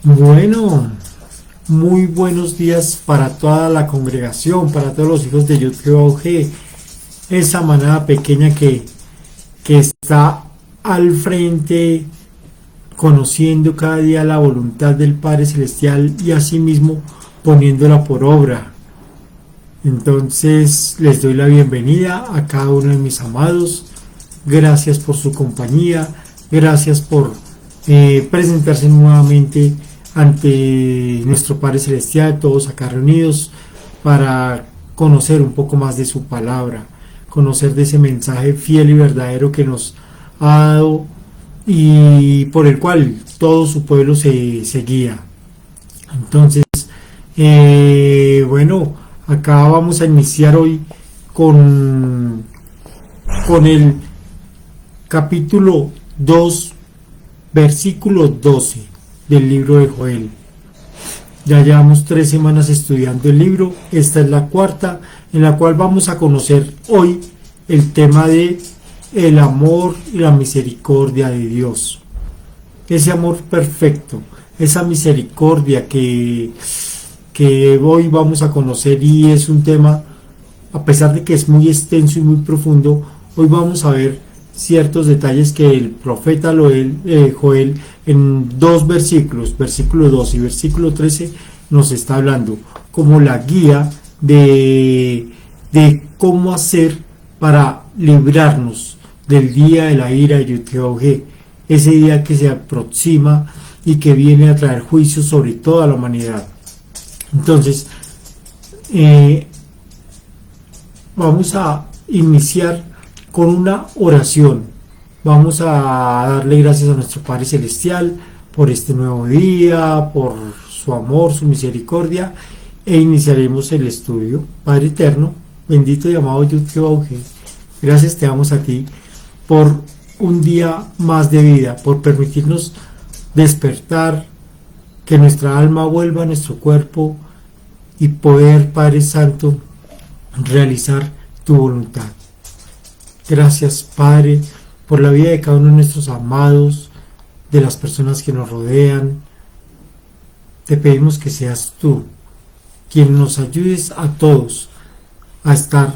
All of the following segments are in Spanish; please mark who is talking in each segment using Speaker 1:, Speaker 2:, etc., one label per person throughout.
Speaker 1: Bueno, muy buenos días para toda la congregación, para todos los hijos de Yud-Heh-Vav-Heh, esa manada pequeña que está al frente, conociendo cada día la voluntad del Padre Celestial y asimismo poniéndola por obra. Entonces les doy la bienvenida a cada uno de mis amados. Gracias por su compañía, gracias por presentarse nuevamente ante nuestro Padre Celestial, todos acá reunidos para conocer un poco más de su palabra, conocer de ese mensaje fiel y verdadero que nos ha dado y por el cual todo su pueblo se guía. Entonces, bueno, acá vamos a iniciar hoy con el capítulo 2, versículo 12 del libro de Joel. Ya llevamos 3 semanas estudiando el libro, esta es la cuarta, en la cual vamos a conocer hoy el tema de el amor y la misericordia de Dios. Ese amor perfecto, esa misericordia que hoy vamos a conocer, y es un tema, a pesar de que es muy extenso y muy profundo, hoy vamos a ver ciertos detalles que el profeta Joel en 2 versículos, versículo 2 y versículo 13, nos está hablando como la guía de cómo hacer para librarnos del día de la ira de Yud-Heh-Vav-Heh, ese día que se aproxima y que viene a traer juicio sobre toda la humanidad. Entonces, vamos a iniciar con una oración. Vamos a darle gracias a nuestro Padre Celestial por este nuevo día, por su amor, su misericordia, e iniciaremos el estudio. Padre eterno, bendito y amado Yud-Heh-Vav-Heh, gracias te damos a ti por un día más de vida, por permitirnos despertar, que nuestra alma vuelva a nuestro cuerpo y poder, Padre Santo, realizar tu voluntad. Gracias, Padre, por la vida de cada uno de nuestros amados, de las personas que nos rodean. Te pedimos que seas tú quien nos ayudes a todos a estar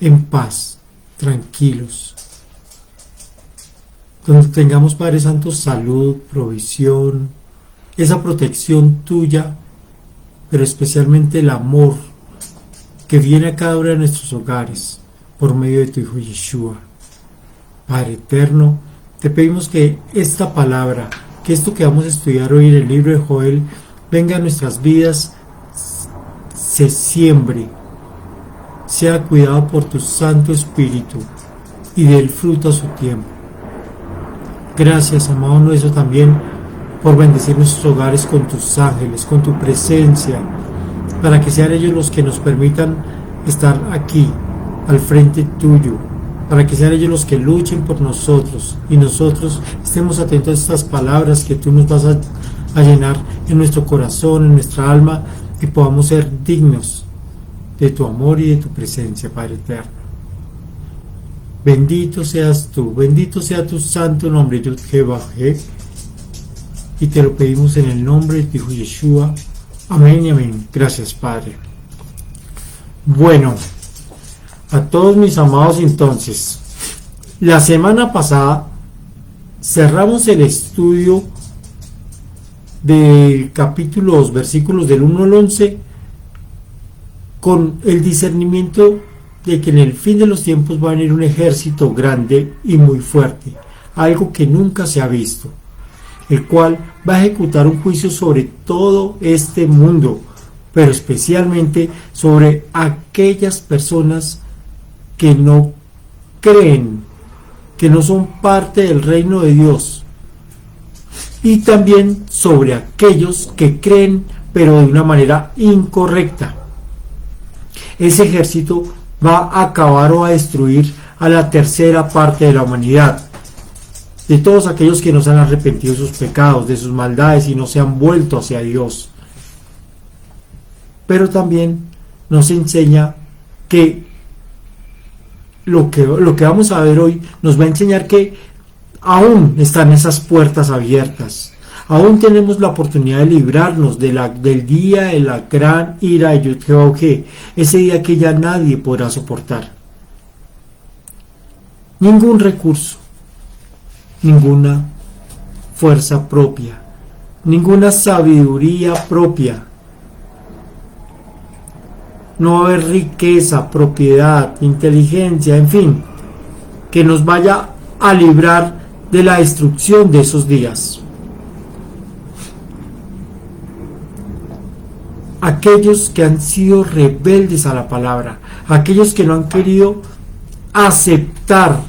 Speaker 1: en paz, tranquilos. Donde tengamos, Padre Santo, salud, provisión, esa protección tuya, pero especialmente el amor que viene a cada uno de nuestros hogares por medio de tu Hijo Yeshua. Padre eterno, te pedimos que esta palabra, que esto que vamos a estudiar hoy en el libro de Joel, venga a nuestras vidas, se siembre, sea cuidado por tu Santo Espíritu y dé el fruto a su tiempo. Gracias, amado nuestro, también por bendecir nuestros hogares con tus ángeles, con tu presencia, para que sean ellos los que nos permitan estar aquí al frente tuyo, para que sean ellos los que luchen por nosotros y nosotros estemos atentos a estas palabras que tú nos vas a llenar en nuestro corazón, en nuestra alma, y podamos ser dignos de tu amor y de tu presencia, Padre eterno. Bendito seas tú, bendito sea tu santo nombre, Yud-Heh-Vav-Heh, y te lo pedimos en el nombre de tu Hijo Yeshua. Amén y amén. Gracias, Padre. Bueno, a todos mis amados, entonces, la semana pasada cerramos el estudio del capítulo 2, versículos del 1 al 11, con el discernimiento de que en el fin de los tiempos va a venir un ejército grande y muy fuerte, algo que nunca se ha visto, el cual va a ejecutar un juicio sobre todo este mundo, pero especialmente sobre aquellas personas que no creen, que no son parte del reino de Dios, y también sobre aquellos que creen pero de una manera incorrecta. Ese ejército va a acabar o a destruir a la tercera parte de la humanidad, de todos aquellos que no se han arrepentido de sus pecados, de sus maldades y no se han vuelto hacia Dios. Pero también nos enseña que lo que vamos a ver hoy nos va a enseñar que aún están esas puertas abiertas, Aún tenemos la oportunidad de librarnos del día de la gran ira de Yud-Heh-Vah-He, ese día que ya nadie podrá soportar. Ningún recurso, ninguna fuerza propia, ninguna sabiduría propia. No va a haber riqueza, propiedad, inteligencia, en fin, que nos vaya a librar de la destrucción de esos días. Aquellos que han sido rebeldes a la palabra, aquellos que no han querido aceptar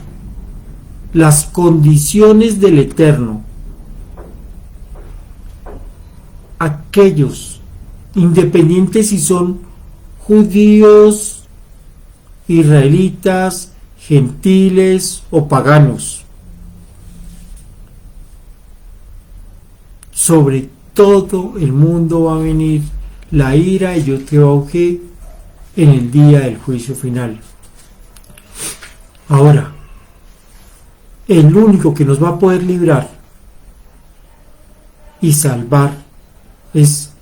Speaker 1: las condiciones del Eterno, aquellos, independientes si son judíos, israelitas, gentiles o paganos, sobre todo el mundo va a venir la ira de Yud-Heh-Vah-He en el día del juicio final. Ahora, el único que nos va a poder librar y salvar es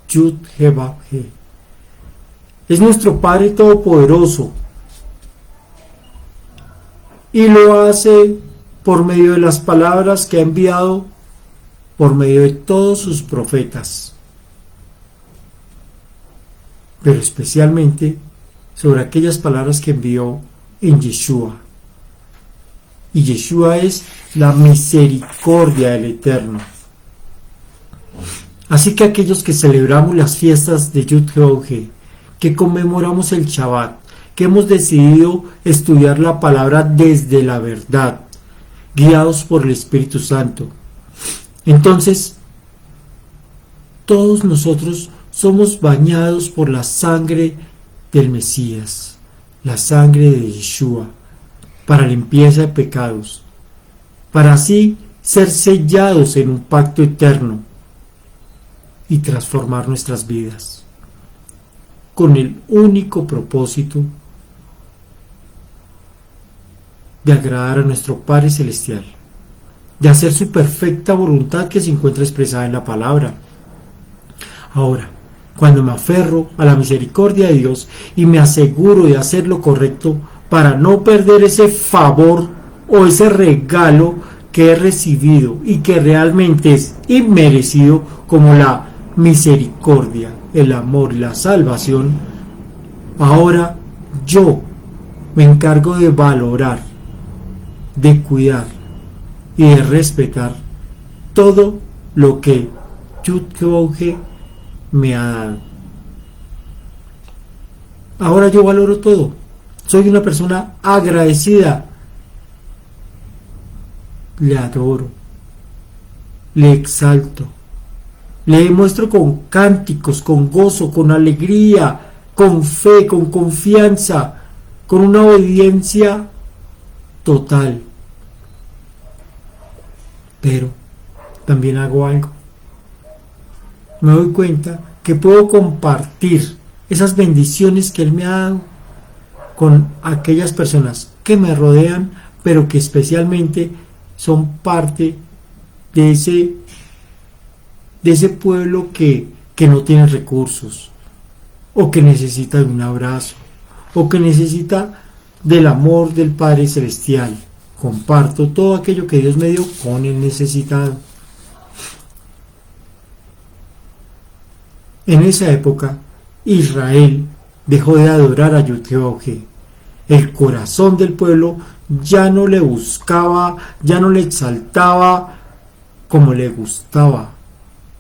Speaker 1: Yud-Heh-Vah-He. Es nuestro Padre Todopoderoso y lo hace por medio de las palabras que ha enviado por medio de todos sus profetas, pero especialmente sobre aquellas palabras que envió en Yeshua. Y Yeshua es la misericordia del Eterno. Así que aquellos que celebramos las fiestas de Yud-Heh-Vah-He, que conmemoramos el Shabbat, que hemos decidido estudiar la palabra desde la verdad, guiados por el Espíritu Santo, entonces todos nosotros somos bañados por la sangre del Mesías, la sangre de Yeshua, para limpieza de pecados, para así ser sellados en un pacto eterno y transformar nuestras vidas, con el único propósito de agradar a nuestro Padre Celestial, de hacer su perfecta voluntad que se encuentra expresada en la palabra. Ahora, cuando me aferro a la misericordia de Dios y me aseguro de hacer lo correcto para no perder ese favor o ese regalo que he recibido y que realmente es inmerecido, como la misericordia, el amor y la salvación, ahora yo me encargo de valorar, de cuidar y de respetar todo lo que Yud-Heh-Vah-He me ha dado. Ahora yo valoro todo. Soy una persona agradecida. Le adoro, le exalto, le demuestro con cánticos, con gozo, con alegría, con fe, con confianza, con una obediencia total. Pero también hago algo. Me doy cuenta que puedo compartir esas bendiciones que Él me ha dado con aquellas personas que me rodean, pero que especialmente son parte de ese pueblo que no tiene recursos, o que necesita de un abrazo, o que necesita del amor del Padre Celestial. Comparto todo aquello que Dios me dio con el necesitado. En esa época, Israel dejó de adorar a Yud-Heh-Vah-He. El corazón del pueblo ya no le buscaba, ya no le exaltaba como le gustaba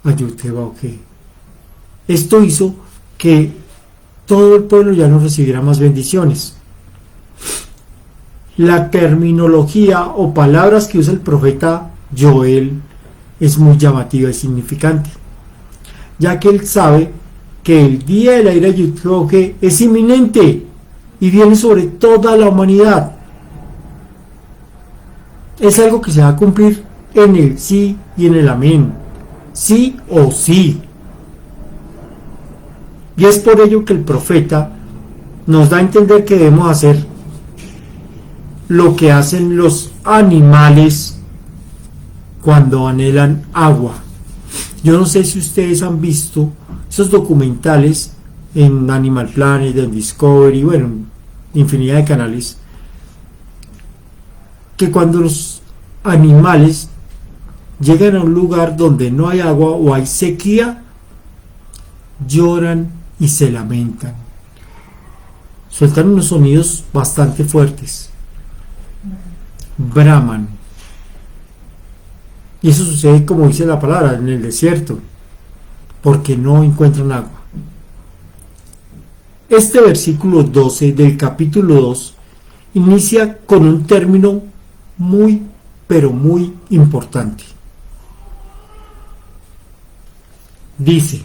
Speaker 1: a Yud-Heh-Vah-He. Esto hizo que todo el pueblo ya no recibiera más bendiciones. La terminología o palabras que usa el profeta Joel es muy llamativa y significante, ya que él sabe que el día de la ira de Yud-Heh-Vah-He es inminente y viene sobre toda la humanidad. Es algo que se va a cumplir en el sí y en el amén, sí o sí. Y es por ello que el profeta nos da a entender que debemos hacer lo que hacen los animales cuando anhelan agua. Yo no sé si ustedes han visto esos documentales en Animal Planet, en Discovery, bueno, infinidad de canales, que cuando los animales llegan a un lugar donde no hay agua o hay sequía, lloran y se lamentan. Sueltan unos sonidos bastante fuertes. Braman. Y eso sucede, como dice la palabra, en el desierto, porque no encuentran agua. Este versículo 12 del capítulo 2 inicia con un término muy, pero muy importante. Dice: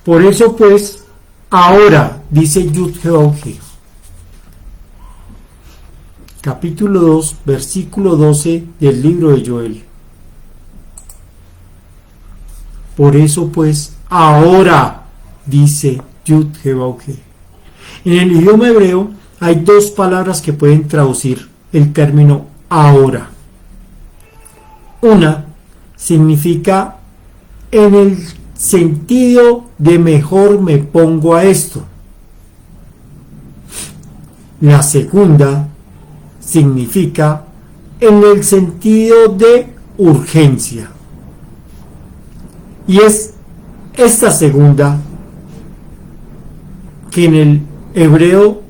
Speaker 1: por eso pues, ahora, dice Yud-Heh-Vah-He. Capítulo 2, versículo 12 del libro de Joel. Por eso pues, ahora, dice Yud-Heh-Vah-He. En el idioma hebreo hay dos palabras que pueden traducir el término ahora. Una significa en el sentido de mejor me pongo a esto. La segunda significa en el sentido de urgencia. Y es esta segunda que en el hebreo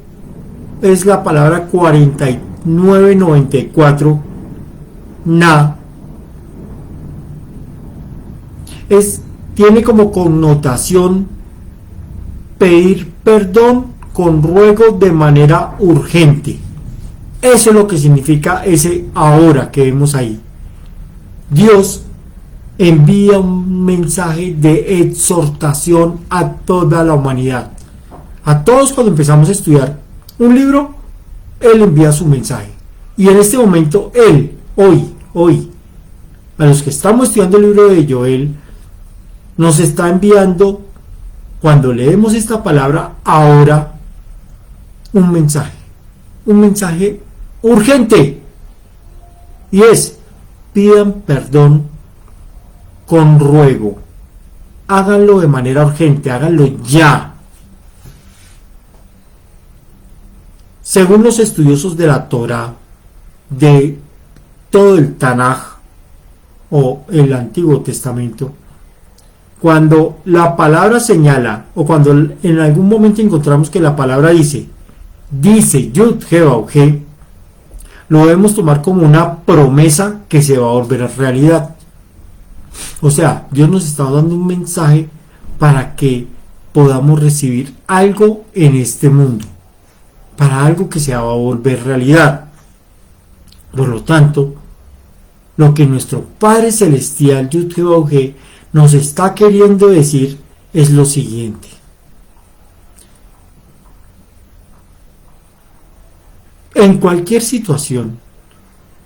Speaker 1: es la palabra 4994 na. Tiene como connotación pedir perdón con ruego de manera urgente. Eso es lo que significa ese ahora que vemos ahí. Dios envía un mensaje de exhortación a toda la humanidad. A todos, cuando empezamos a estudiar un libro, Él envía su mensaje. Y en este momento, Él, hoy, a los que estamos estudiando el libro de Joel, nos está enviando, cuando leemos esta palabra ahora, un mensaje urgente, y es: pidan perdón con ruego, háganlo de manera urgente, háganlo ya. Según los estudiosos de la Torá, de todo el Tanaj o el Antiguo Testamento, cuando la palabra señala, o cuando en algún momento encontramos que la palabra dice Yud-Heh-Vah-He, lo debemos tomar como una promesa que se va a volver a realidad. O sea, Dios nos está dando un mensaje para que podamos recibir algo en este mundo, para algo que se va a volver realidad. Por lo tanto, lo que nuestro Padre Celestial Yud-Heh-Vah-He nos está queriendo decir es lo siguiente: en cualquier situación,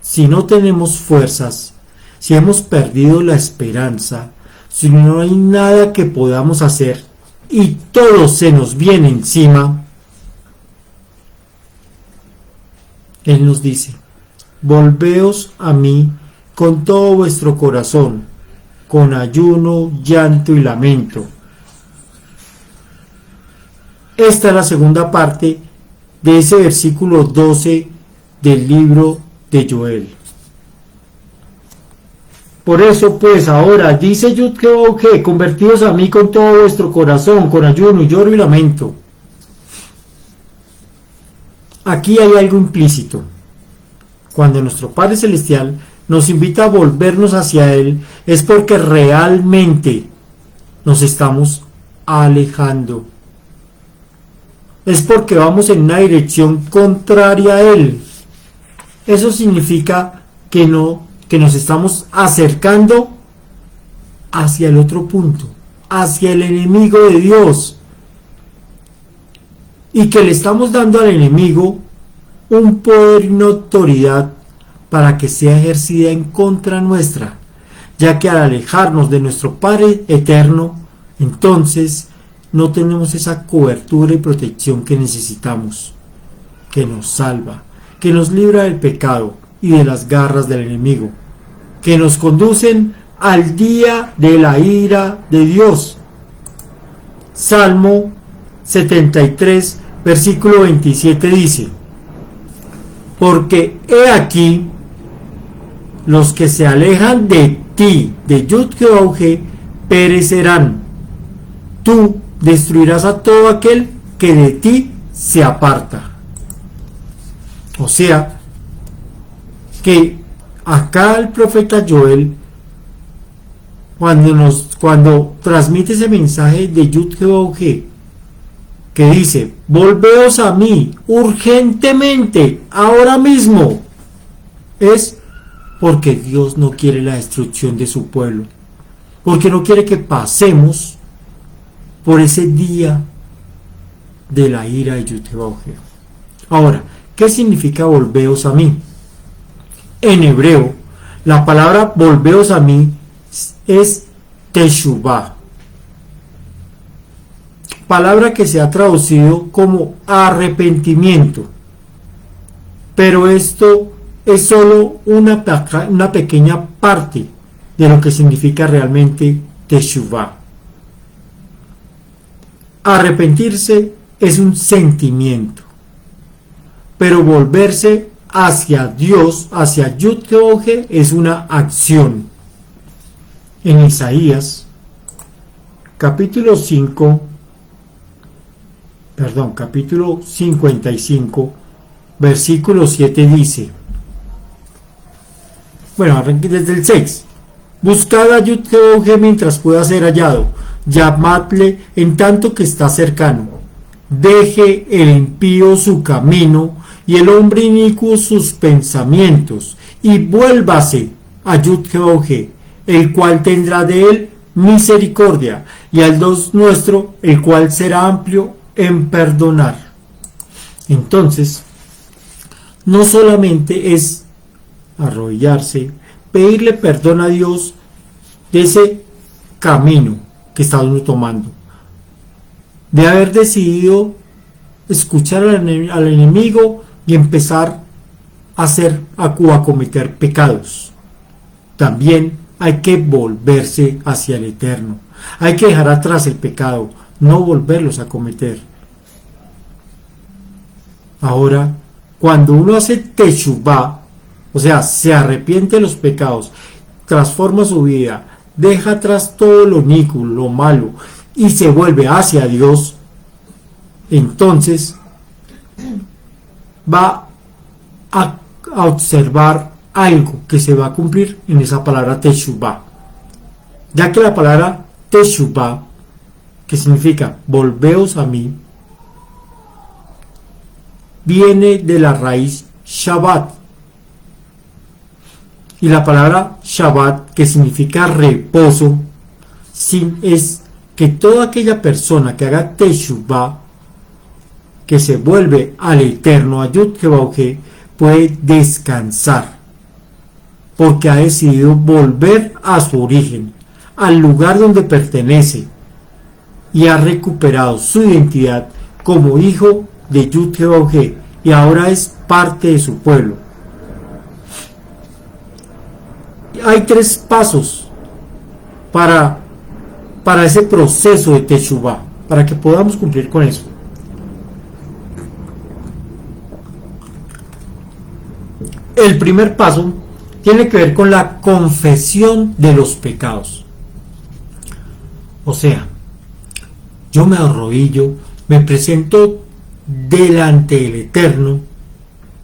Speaker 1: si no tenemos fuerzas, si hemos perdido la esperanza, si no hay nada que podamos hacer y todo se nos viene encima, Él nos dice: volveos a mí con todo vuestro corazón, con ayuno, llanto y lamento. Esta es la segunda parte de ese versículo 12 del libro de Joel. Por eso pues ahora, dice Yud-Heh-Vah-He, convertidos a mí con todo vuestro corazón, con ayuno, lloro y lamento. Aquí hay algo implícito. Cuando nuestro Padre Celestial nos invita a volvernos hacia Él, es porque realmente nos estamos alejando. Es porque vamos en una dirección contraria a Él. Eso significa que nos estamos acercando hacia el otro punto, hacia el enemigo de Dios, y que le estamos dando al enemigo un poder y una autoridad para que sea ejercida en contra nuestra, ya que al alejarnos de nuestro Padre eterno, entonces no tenemos esa cobertura y protección que necesitamos, que nos salva, que nos libra del pecado y de las garras del enemigo, que nos conducen al día de la ira de Dios. Salmo 73, versículo 27 dice: porque he aquí, los que se alejan de ti, de Yud-Heh-Vah-He, perecerán. Tú destruirás a todo aquel que de ti se aparta. O sea, que acá el profeta Joel, cuando transmite ese mensaje de Yud-Heh-Vah-He, que dice: volveos a mí urgentemente, ahora mismo, es porque Dios no quiere la destrucción de su pueblo, porque no quiere que pasemos por ese día de la ira de Yud-Heh-Vah-He. Ahora, ¿qué significa volveos a mí? En hebreo, la palabra volveos a mí es teshuvah, palabra que se ha traducido como arrepentimiento, pero esto es solo una pequeña parte de lo que significa realmente teshuvah. Arrepentirse es un sentimiento, pero volverse hacia Dios, hacia Yud-Heh-Vah-He, es una acción. En Isaías, capítulo 55, versículo 7 dice, bueno, arranque desde el 6: buscad a Yud-Heh-Vah-He mientras pueda ser hallado, llamadle en tanto que está cercano. Deje el impío su camino y el hombre inicuo sus pensamientos, y vuélvase a Yud-Heh-Vah-He, el cual tendrá de él misericordia, y al Dios nuestro, el cual será amplio en perdonar. Entonces, no solamente es arrodillarse, pedirle perdón a Dios de ese camino que está uno tomando, de haber decidido escuchar al enemigo y empezar a cometer pecados. También hay que volverse hacia el Eterno, hay que dejar atrás el pecado, no volverlos a cometer. Ahora, cuando uno hace teshuvah, o sea, se arrepiente de los pecados, transforma su vida, deja atrás todo lo inicuo, lo malo, y se vuelve hacia Dios, entonces va a observar algo que se va a cumplir en esa palabra teshuvah, ya que la palabra teshuvah, que significa volveos a mí, viene de la raíz Shabbat, y la palabra Shabbat, que significa reposo, es que toda aquella persona que haga teshuvah, que se vuelve al Eterno, a Yud-Heh-Vah-He, puede descansar, porque ha decidido volver a su origen, al lugar donde pertenece, y ha recuperado su identidad como hijo de Yud-Heh-Vah-He, y ahora es parte de su pueblo. Hay 3 pasos para ese proceso de teshuvah, para que podamos cumplir con eso. El primer paso tiene que ver con la confesión de los pecados. O sea, yo me arrodillo, me presento delante del Eterno,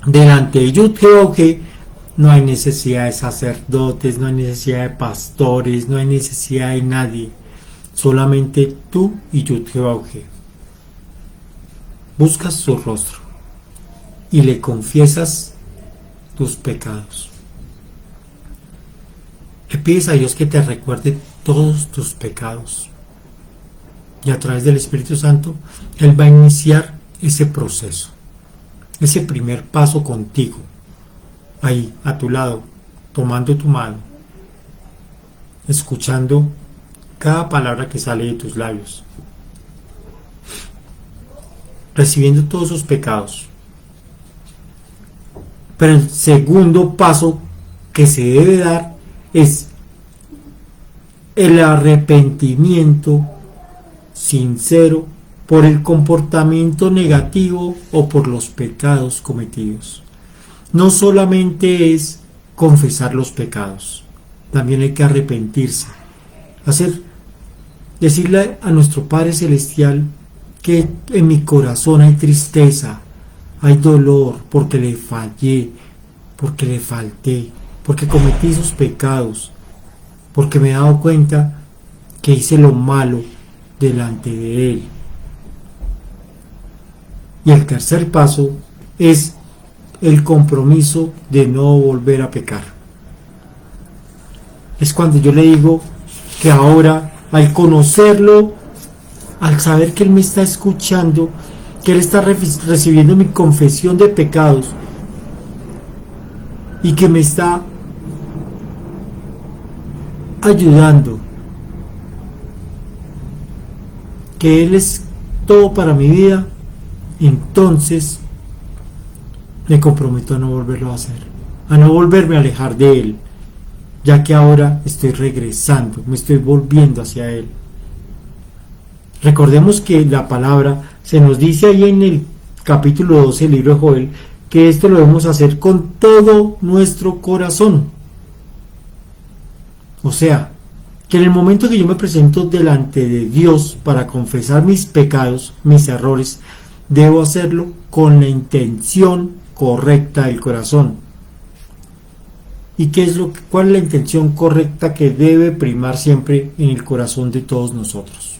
Speaker 1: delante de Yud-Heh-Vah-He. No hay necesidad de sacerdotes, no hay necesidad de pastores, no hay necesidad de nadie. Solamente tú y Yud-Heh-Vah-He. Buscas su rostro y le confiesas tus pecados. Le pides a Dios que te recuerde todos tus pecados. Y a través del Espíritu Santo, Él va a iniciar ese proceso, ese primer paso contigo, ahí a tu lado, tomando tu mano, escuchando cada palabra que sale de tus labios, recibiendo todos sus pecados. Pero el segundo paso que se debe dar es el arrepentimiento sincero por el comportamiento negativo o por los pecados cometidos. No solamente es confesar los pecados, también hay que arrepentirse, decirle a nuestro Padre Celestial que en mi corazón hay tristeza, hay dolor porque le fallé, porque le falté, porque cometí esos pecados, porque me he dado cuenta que hice lo malo delante de Él. Y el tercer paso es el compromiso de no volver a pecar. Es cuando yo le digo que ahora, al conocerlo, al saber que Él me está escuchando, que Él está recibiendo mi confesión de pecados y que me está ayudando, que Él es todo para mi vida, entonces me comprometo a no volverlo a hacer, a no volverme a alejar de Él, ya que ahora estoy regresando, me estoy volviendo hacia Él. Recordemos que la palabra se nos dice ahí en el capítulo 12 del libro de Joel, que esto lo debemos hacer con todo nuestro corazón. O sea, que en el momento que yo me presento delante de Dios para confesar mis pecados, mis errores, debo hacerlo con la intención correcta del corazón. ¿Y cuál es la intención correcta que debe primar siempre en el corazón de todos nosotros?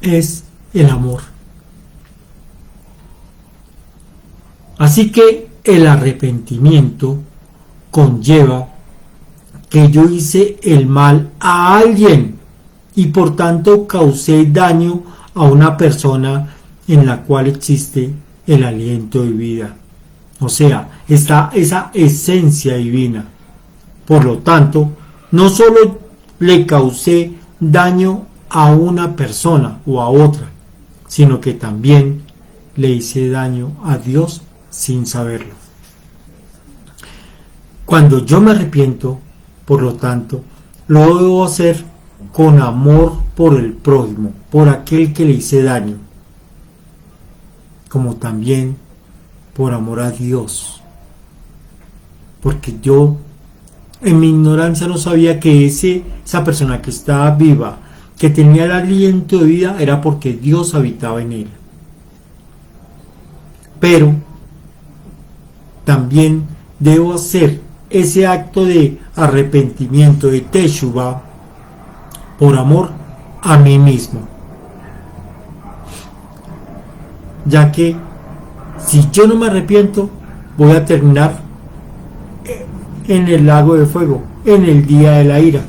Speaker 1: Es el amor. Así que el arrepentimiento conlleva que yo hice el mal a alguien y por tanto causé daño a una persona en la cual existe el aliento de vida. O sea, está esa esencia divina. Por lo tanto, no solo le causé daño a una persona o a otra, sino que también le hice daño a Dios sin saberlo. Cuando yo me arrepiento, por lo tanto, lo debo hacer con amor por el prójimo, por aquel que le hice daño, como también por amor a Dios, porque yo en mi ignorancia no sabía que esa persona que estaba viva, que tenía el aliento de vida, era porque Dios habitaba en él. Pero también debo hacer ese acto de arrepentimiento, de Teshuvah, por amor a mí mismo. Ya que si yo no me arrepiento, voy a terminar en el lago de fuego, en el día de la ira.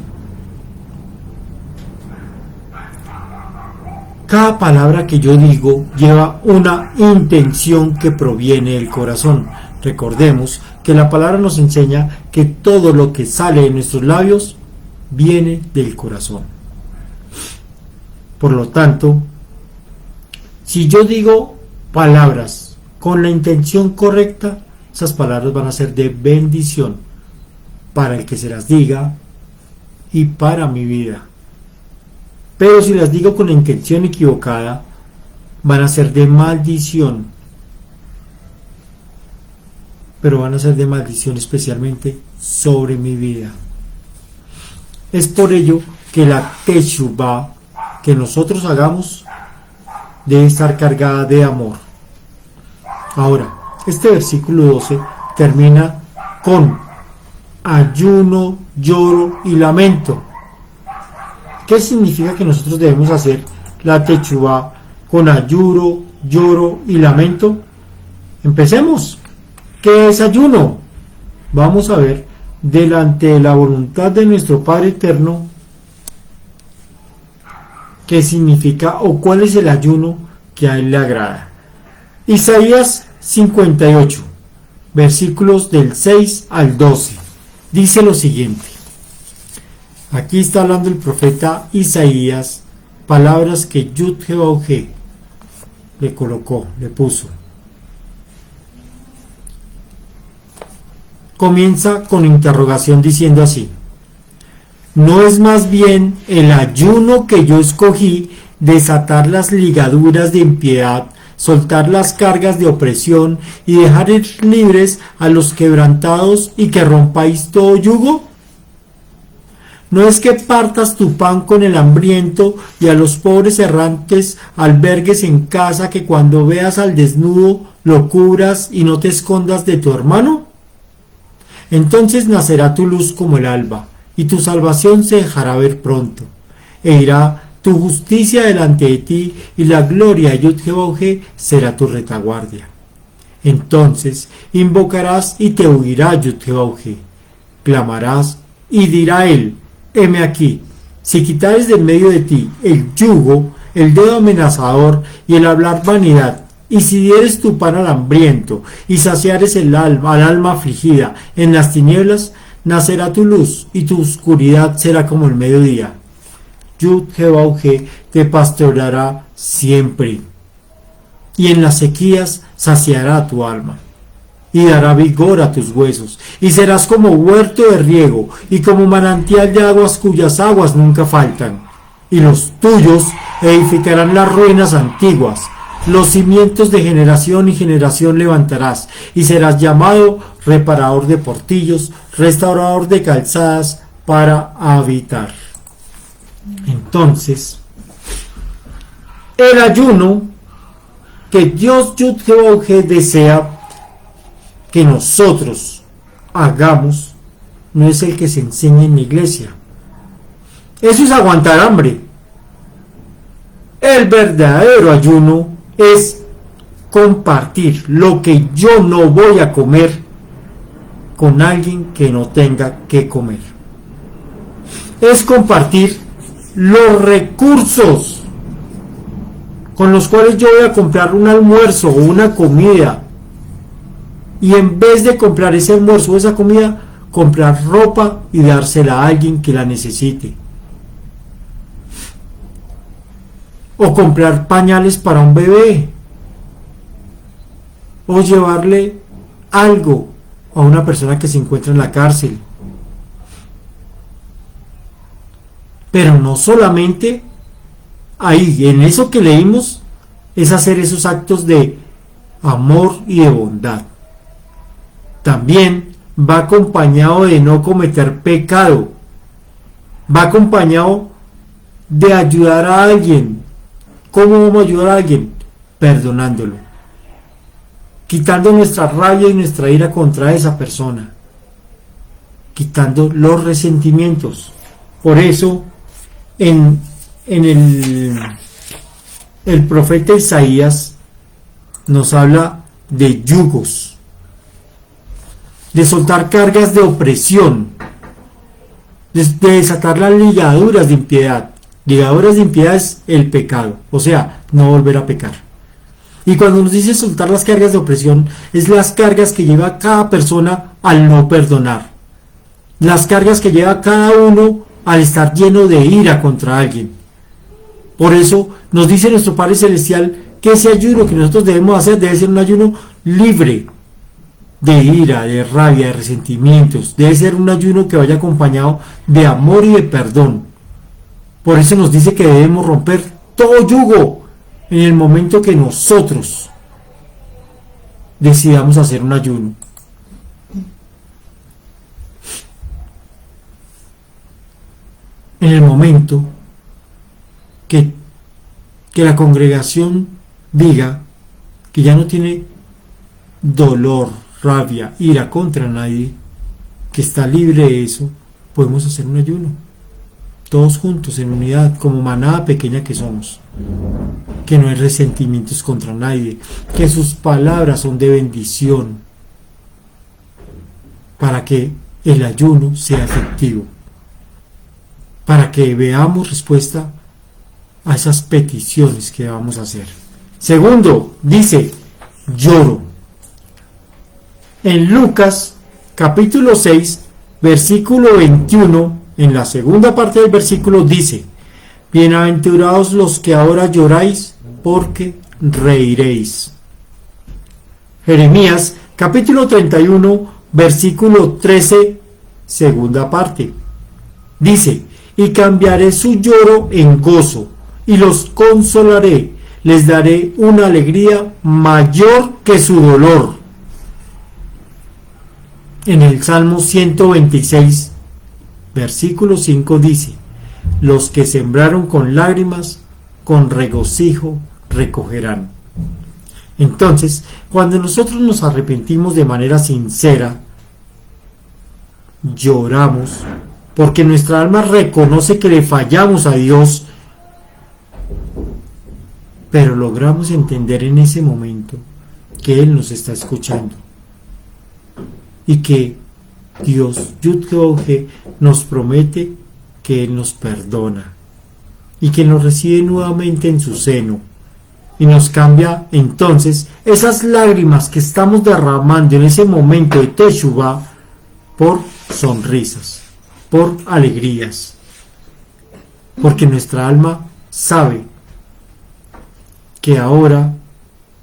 Speaker 1: Cada palabra que yo digo lleva una intención que proviene del corazón. Recordemos que la palabra nos enseña que todo lo que sale de nuestros labios viene del corazón. Por lo tanto, si yo digo palabras con la intención correcta, esas palabras van a ser de bendición para el que se las diga y para mi vida. Pero si las digo con la intención equivocada, van a ser de maldición. Pero van a ser de maldición especialmente sobre mi vida. Es por ello que la Teshuvah que nosotros hagamos debe estar cargada de amor. Ahora, este versículo 12 termina con ayuno, lloro y lamento. ¿Qué significa que nosotros debemos hacer la Teshuvah con ayuno, lloro y lamento? Empecemos. ¿Qué es ayuno? Vamos a ver, delante de la voluntad de nuestro Padre Eterno, qué significa o cuál es el ayuno que a Él le agrada. Isaías 58, versículos del 6 al 12, dice lo siguiente. Aquí está hablando el profeta Isaías, palabras que Yud-Heh-Vah-He le colocó, le puso. comienza con interrogación diciendo así: ¿no es más bien el ayuno que yo escogí desatar las ligaduras de impiedad, soltar las cargas de opresión y dejar ir libres a los quebrantados y que rompáis todo yugo? ¿No es que partas tu pan con el hambriento y a los pobres errantes albergues en casa, que cuando veas al desnudo lo cubras y no te escondas de tu hermano? Entonces nacerá tu luz como el alba, y tu salvación se dejará ver pronto, e irá tu justicia delante de ti, y la gloria de Yud-Heh-Vah-He será tu retaguardia. Entonces invocarás y te oirá Yud-Heh-Vah-He, clamarás y dirá él: heme aquí. Si quitares de en medio de ti el yugo, el dedo amenazador y el hablar vanidad, y si dieres tu pan al hambriento y saciares al alma afligida en las tinieblas, nacerá tu luz y tu oscuridad será como el mediodía. Yud-Heh-Vah-He te pastoreará siempre, y en las sequías saciará tu alma, y dará vigor a tus huesos, y serás como huerto de riego, y como manantial de aguas cuyas aguas nunca faltan, y los tuyos edificarán las ruinas antiguas, los cimientos de generación y generación levantarás, y serás llamado reparador de portillos, restaurador de calzadas para habitar. Entonces, el ayuno que Dios Yud-Heh-Vah-He desea que nosotros hagamos no es el que se enseña en la iglesia. Eso es aguantar hambre. El verdadero ayuno es compartir lo que yo no voy a comer con alguien que no tenga que comer. Es compartir los recursos con los cuales yo voy a comprar un almuerzo o una comida, y en vez de comprar ese almuerzo o esa comida, comprar ropa y dársela a alguien que la necesite, o comprar pañales para un bebé, o llevarle algo a una persona que se encuentra en la cárcel. Pero no solamente ahí, en eso que leímos, es hacer esos actos de amor y de bondad. También va acompañado de no cometer pecado. Va acompañado de ayudar a alguien. ¿Cómo vamos a ayudar a alguien? Perdonándolo, quitando nuestra rabia y nuestra ira contra esa persona, quitando los resentimientos. Por eso en el profeta Isaías nos habla de yugos, de soltar cargas de opresión, de desatar las ligaduras de impiedad. Ligaduras de impiedad es el pecado, o sea, no volver a pecar. Y cuando nos dice soltar las cargas de opresión, es las cargas que lleva cada persona al no perdonar, las cargas que lleva cada uno al estar lleno de ira contra alguien. Por eso nos dice nuestro Padre Celestial que ese ayuno que nosotros debemos hacer debe ser un ayuno libre de ira, de rabia, de resentimientos. Debe ser un ayuno que vaya acompañado de amor y de perdón. Por eso nos dice que debemos romper todo yugo en el momento que nosotros decidamos hacer un ayuno. En el momento que la congregación diga que ya no tiene dolor, rabia, ira contra nadie, que está libre de eso, podemos hacer un ayuno, todos juntos, en unidad, como manada pequeña que somos, que no hay resentimientos contra nadie, que sus palabras son de bendición, para que el ayuno sea efectivo, para que veamos respuesta a esas peticiones que vamos a hacer. Segundo, dice, lloro. En Lucas, capítulo 6, versículo 21, en la segunda parte del versículo dice, bienaventurados los que ahora lloráis, porque reiréis. Jeremías, capítulo 31, versículo 13, segunda parte. Dice: y cambiaré su lloro en gozo, y los consolaré, les daré una alegría mayor que su dolor. En el Salmo 126, versículo 5 dice: los que sembraron con lágrimas, con regocijo recogerán. Entonces, cuando nosotros nos arrepentimos de manera sincera, lloramos, porque nuestra alma reconoce que le fallamos a Dios, pero logramos entender en ese momento que Él nos está escuchando y que Dios, Yud-Heh-Vav-He, nos promete que Él nos perdona y que nos recibe nuevamente en su seno y nos cambia entonces esas lágrimas que estamos derramando en ese momento de Teshuvah por sonrisas, por alegrías, porque nuestra alma sabe que ahora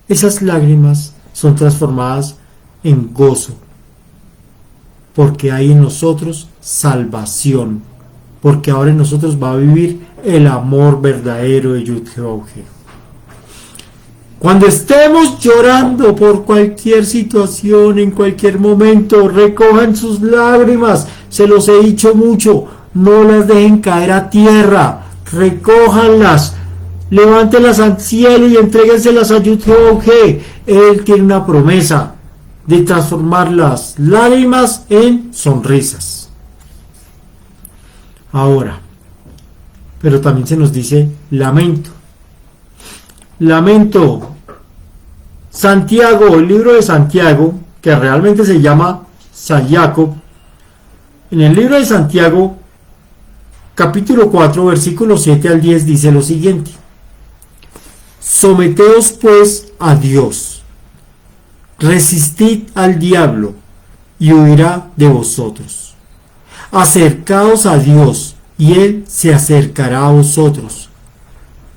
Speaker 1: esas lágrimas son transformadas en gozo, porque hay en nosotros salvación, porque ahora en nosotros va a vivir el amor verdadero de Yud-Heh-Vav-He. Cuando estemos llorando por cualquier situación, en cualquier momento, recojan sus lágrimas. Se los he dicho mucho, no las dejen caer a tierra, recójanlas, levántenlas al cielo y entréguenselas a Yud-Heh-Vav-He. Él tiene una promesa de transformar las lágrimas en sonrisas. Ahora, pero también se nos dice lamento. Lamento. Santiago, el libro de Santiago, que realmente se llama San Jacob, en el libro de Santiago, capítulo 4, versículo 7 al 10, dice lo siguiente: someteos pues a Dios, resistid al diablo, y huirá de vosotros. Acercaos a Dios, y Él se acercará a vosotros.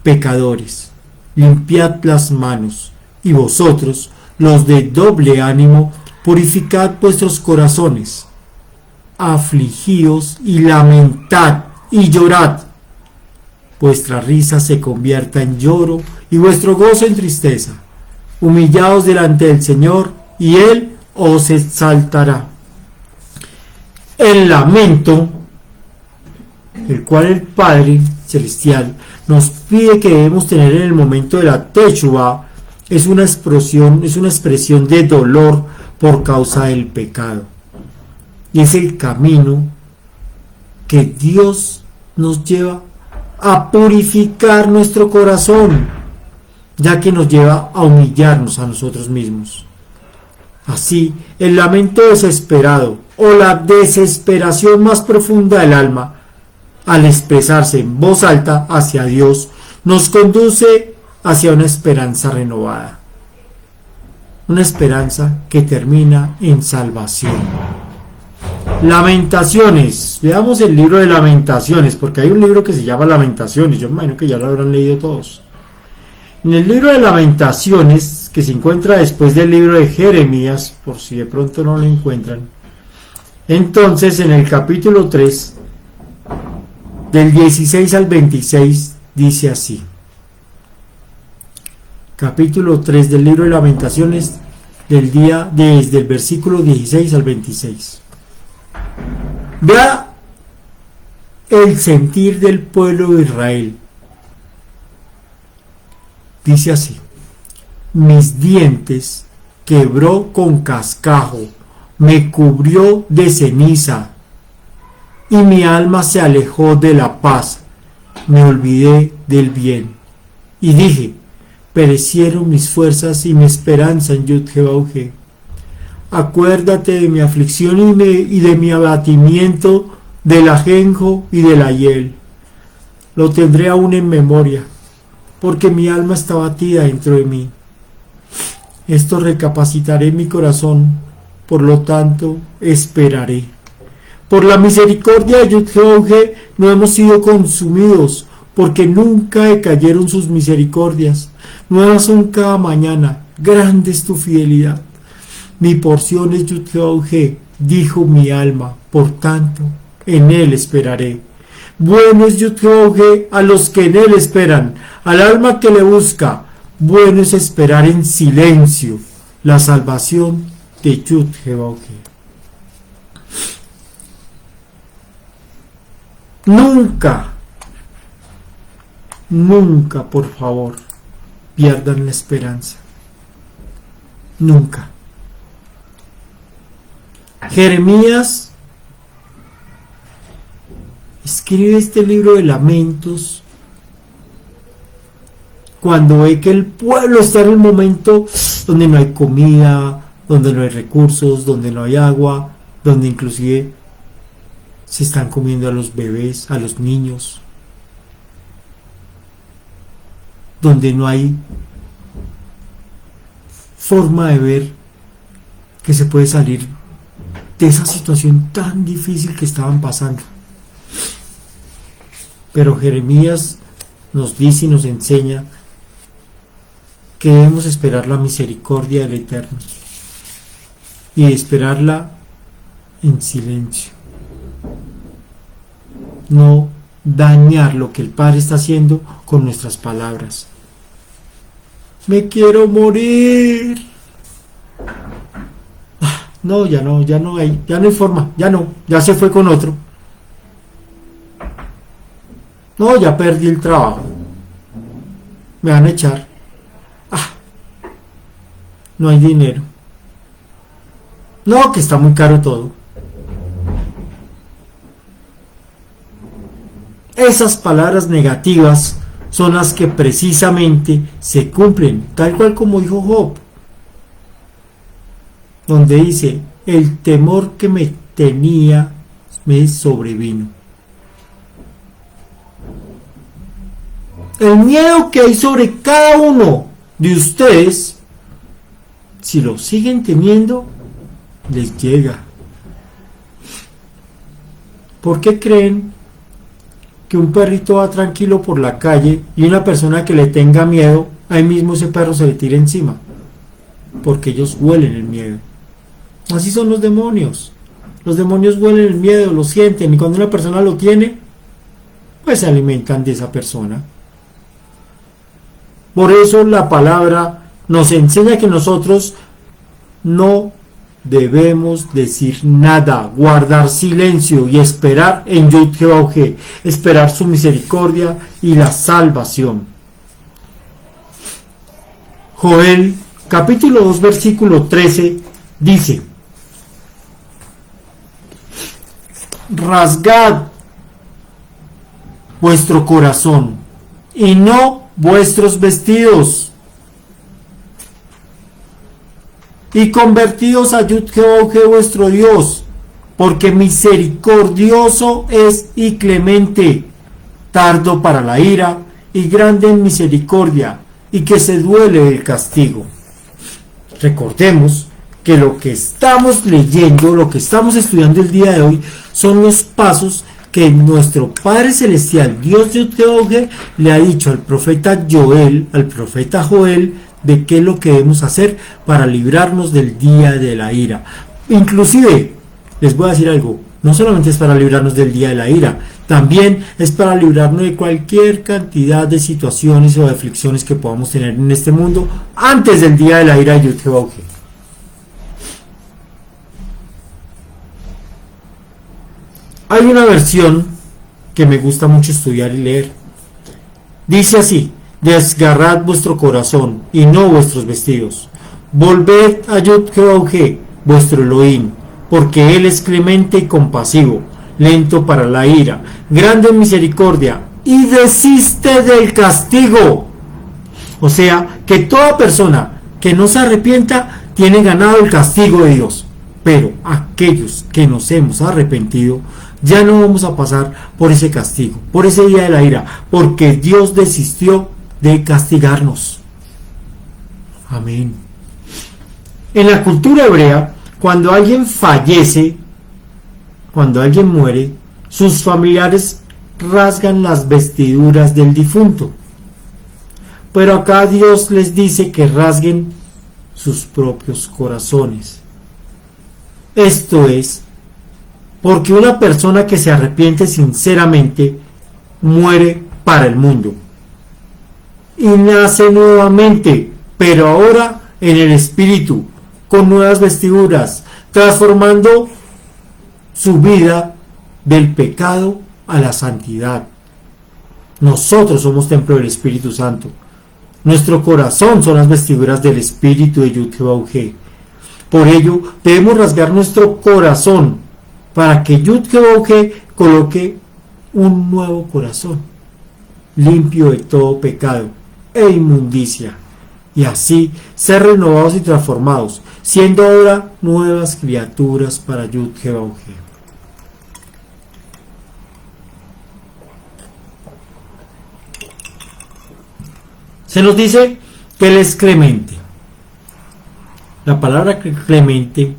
Speaker 1: Pecadores, limpiad las manos, y vosotros, los de doble ánimo, purificad vuestros corazones. Afligíos y lamentad y llorad. Vuestra risa se convierta en lloro y vuestro gozo en tristeza. Humillaos delante del Señor, y Él os exaltará. El lamento, el cual el Padre Celestial nos pide que debemos tener en el momento de la Teshuvah, es una expresión de dolor por causa del pecado. Y es el camino que Dios nos lleva a purificar nuestro corazón, ya que nos lleva a humillarnos a nosotros mismos. Así, el lamento desesperado o la desesperación más profunda del alma, al expresarse en voz alta hacia Dios, nos conduce hacia una esperanza renovada, una esperanza que termina en salvación. Lamentaciones. Leamos el libro de Lamentaciones, porque hay un libro que se llama Lamentaciones, yo me imagino que ya lo habrán leído todos. En el libro de Lamentaciones, que se encuentra después del libro de Jeremías, por si de pronto no lo encuentran, entonces en el capítulo 3, del 16 al 26, dice así. Capítulo 3 del libro de Lamentaciones, desde el versículo 16 al 26. Vea el sentir del pueblo de Israel. Dice así: mis dientes quebró con cascajo, me cubrió de ceniza, y mi alma se alejó de la paz, me olvidé del bien, y dije: perecieron mis fuerzas y mi esperanza en Yud-Heh-Vav-He. Acuérdate de mi aflicción y de mi abatimiento, del ajenjo y del hiel. Lo tendré aún en memoria, porque mi alma está batida dentro de mí. Esto recapacitaré en mi corazón, por lo tanto esperaré. Por la misericordia de Yud-Heh-Vav-He no hemos sido consumidos, porque nunca decayeron sus misericordias. Nuevas son cada mañana, grande es tu fidelidad. Mi porción es Yud-Heh-Vav-He, Dijo mi alma, por tanto, en él esperaré. Bueno es Yud-Heh a los que en él esperan, al alma que le busca. Bueno es esperar en silencio la salvación de Yud-Heh. Nunca, nunca, por favor, pierdan la esperanza. Nunca. Jeremías escribe este libro de lamentos cuando ve que el pueblo está en un momento donde no hay comida, donde no hay recursos, donde no hay agua, donde inclusive se están comiendo a los bebés, a los niños, donde no hay forma de ver que se puede salir de esa situación tan difícil que estaban pasando. Pero Jeremías nos dice y nos enseña que debemos esperar la misericordia del Eterno y esperarla en silencio. No dañar lo que el Padre está haciendo con nuestras palabras. Me quiero morir. No, ya no hay forma, ya se fue con otro. No, ya perdí el trabajo. Me van a echar. No hay dinero. No, que está muy caro todo. Esas palabras negativas son las que precisamente se cumplen, tal cual como dijo Job, donde dice, el temor que me tenía me sobrevino. El miedo que hay sobre cada uno de ustedes, si lo siguen teniendo, les llega. ¿Por qué creen que un perrito va tranquilo por la calle y una persona que le tenga miedo, ahí mismo ese perro se le tira encima? Porque ellos huelen el miedo. Así son los demonios. Los demonios huelen el miedo, lo sienten, y cuando una persona lo tiene, pues se alimentan de esa persona. Por eso la palabra nos enseña que nosotros no debemos decir nada, guardar silencio y esperar en Yud-Heh, esperar su misericordia y la salvación. Joel capítulo 2 versículo 13 dice: rasgad vuestro corazón y no vuestros vestidos, y convertíos a Yud-Heh vuestro Dios, porque misericordioso es y clemente, tardo para la ira y grande en misericordia, y que se duele del castigo. Recordemos que lo que estamos leyendo, lo que estamos estudiando el día de hoy, son los pasos que nuestro Padre Celestial, Dios de Yud-Heh, le ha dicho al profeta Joel, al profeta Joel, de qué es lo que debemos hacer para librarnos del día de la ira. Inclusive, les voy a decir algo, no solamente es para librarnos del día de la ira, también es para librarnos de cualquier cantidad de situaciones o de aflicciones que podamos tener en este mundo antes del día de la ira de Yud-Heh. Hay una versión que me gusta mucho estudiar y leer. Dice así: desgarrad vuestro corazón y no vuestros vestidos. Volved a Yud-Heh, vuestro Elohim, porque Él es clemente y compasivo, lento para la ira, grande en misericordia, y desiste del castigo. O sea, que toda persona que no se arrepienta tiene ganado el castigo de Dios. Pero aquellos que nos hemos arrepentido, ya no vamos a pasar por ese castigo, por ese día de la ira, porque Dios desistió de castigarnos. Amén. En la cultura hebrea, cuando alguien fallece, cuando alguien muere, sus familiares rasgan las vestiduras del difunto. Pero acá Dios les dice que rasguen sus propios corazones. Esto es, porque una persona que se arrepiente sinceramente muere para el mundo y nace nuevamente, pero ahora en el espíritu, con nuevas vestiduras, transformando su vida del pecado a la santidad. Nosotros somos templo del Espíritu Santo. Nuestro corazón son las vestiduras del Espíritu de Yud-Heh-Vah-He. Por ello, debemos rasgar nuestro corazón para que Yud-Heh-Vah-He coloque un nuevo corazón, limpio de todo pecado e inmundicia, y así ser renovados y transformados, siendo ahora nuevas criaturas para Yud-Heh-Vah-He. Se nos dice que Él es clemente. La palabra clemente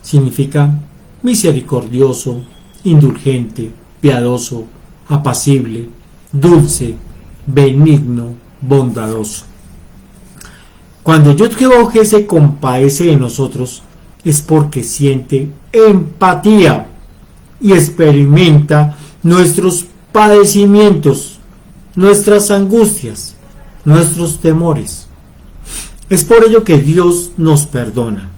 Speaker 1: significa misericordioso, indulgente, piadoso, apacible, dulce, benigno, bondadoso. Cuando Yud-Heh-Vah-He se compadece de nosotros, es porque siente empatía y experimenta nuestros padecimientos, nuestras angustias, nuestros temores. Es por ello que Dios nos perdona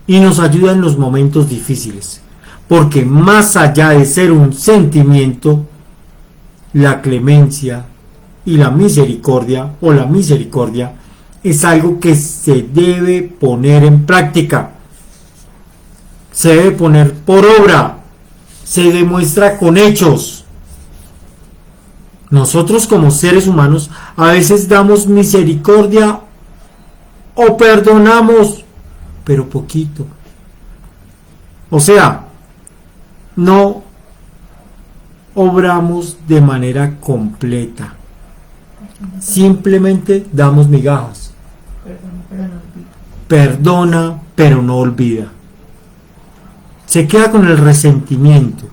Speaker 1: y nos ayuda en los momentos difíciles, porque más allá de ser un sentimiento, la clemencia y la misericordia es algo que se debe poner en práctica, se debe poner por obra, se demuestra con hechos. Nosotros como seres humanos a veces damos misericordia o perdonamos, pero poquito. O sea, no obramos de manera completa. Simplemente damos migajas. Perdona, pero no olvida. Se queda con el resentimiento.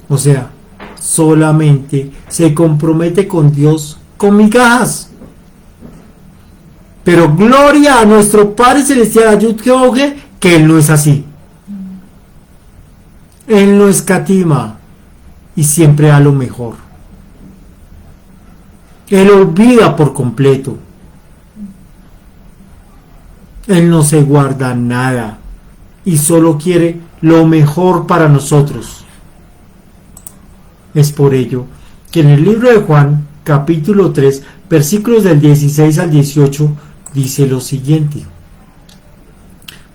Speaker 1: O sea, solamente se compromete con Dios con migajas. Pero gloria a nuestro Padre Celestial, a Yud-Heh-Vah-He, que Él no es así. Él no escatima y siempre da lo mejor. Él olvida por completo. Él no se guarda nada y solo quiere lo mejor para nosotros. Es por ello que en el libro de Juan, capítulo 3, versículos del 16 al 18, dice lo siguiente: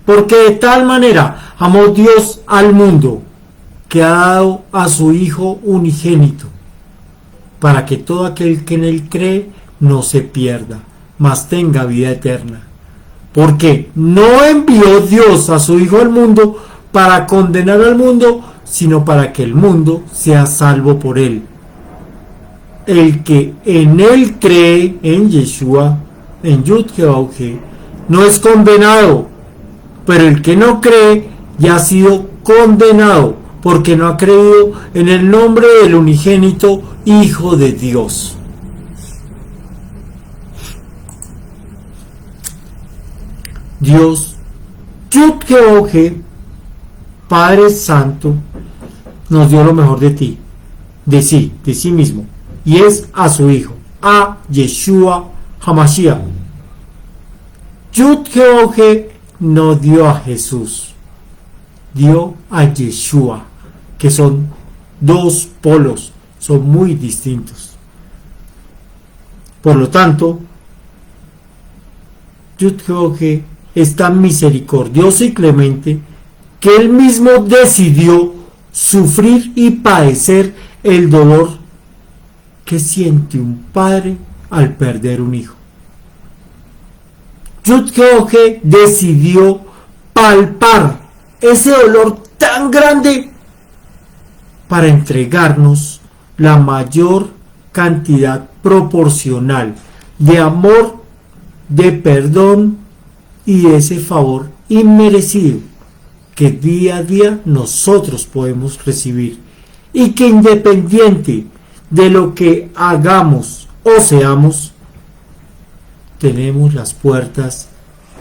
Speaker 1: porque de tal manera amó Dios al mundo, que ha dado a su Hijo unigénito, para que todo aquel que en Él cree no se pierda, mas tenga vida eterna. Porque no envió Dios a su Hijo al mundo para condenar al mundo, sino para que el mundo sea salvo por Él. El que en Él cree, en Yeshua, en Yud-Heh-Vah-He, no es condenado, pero el que no cree ya ha sido condenado, porque no ha creído en el nombre del unigénito Hijo de Dios. Dios, Yud-Heh-Vah-He, Padre Santo, nos dio lo mejor de ti, de sí mismo, y es a su Hijo, a Yeshua HaMashiach. Yud-Heh-Vah-He no dio a Jesús, dio a Yeshua, que son dos polos, son muy distintos. Por lo tanto, Yud-Heh-Vah-He es tan misericordioso y clemente que Él mismo decidió sufrir y padecer el dolor que siente un padre al perder un hijo. Yud-Heh-Vah-He decidió palpar ese dolor tan grande para entregarnos la mayor cantidad proporcional de amor, de perdón y de ese favor inmerecido que día a día nosotros podemos recibir, y que independiente de lo que hagamos o seamos, tenemos las puertas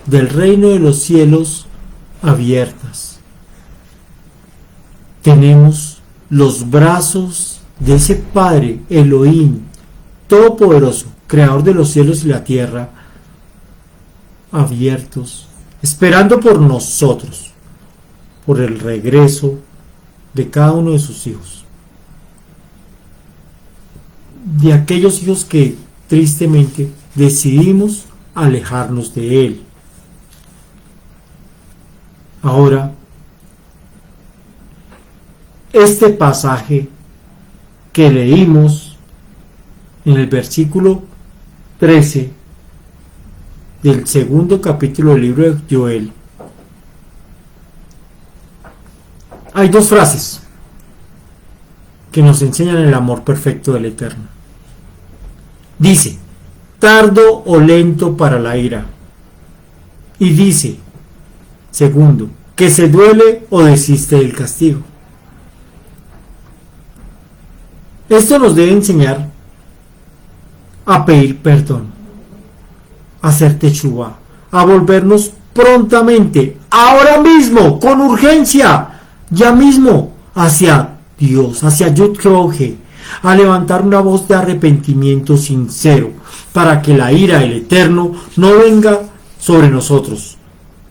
Speaker 1: del reino de los cielos abiertas. Tenemos los brazos de ese Padre Elohim Todopoderoso, Creador de los cielos y la tierra, abiertos, esperando por nosotros, por el regreso de cada uno de sus hijos, de aquellos hijos que tristemente decidimos alejarnos de Él. Ahora, este pasaje que leímos en el versículo 13 del segundo capítulo del libro de Joel, hay dos frases que nos enseñan el amor perfecto del Eterno. Dice, tardo o lento para la ira. Y dice, segundo, que se duele o desiste del castigo. Esto nos debe enseñar a pedir perdón, a hacer teshuvá, a volvernos prontamente, ahora mismo, con urgencia, ya mismo, hacia Dios, hacia Yud-Heh, a levantar una voz de arrepentimiento sincero, para que la ira del Eterno no venga sobre nosotros,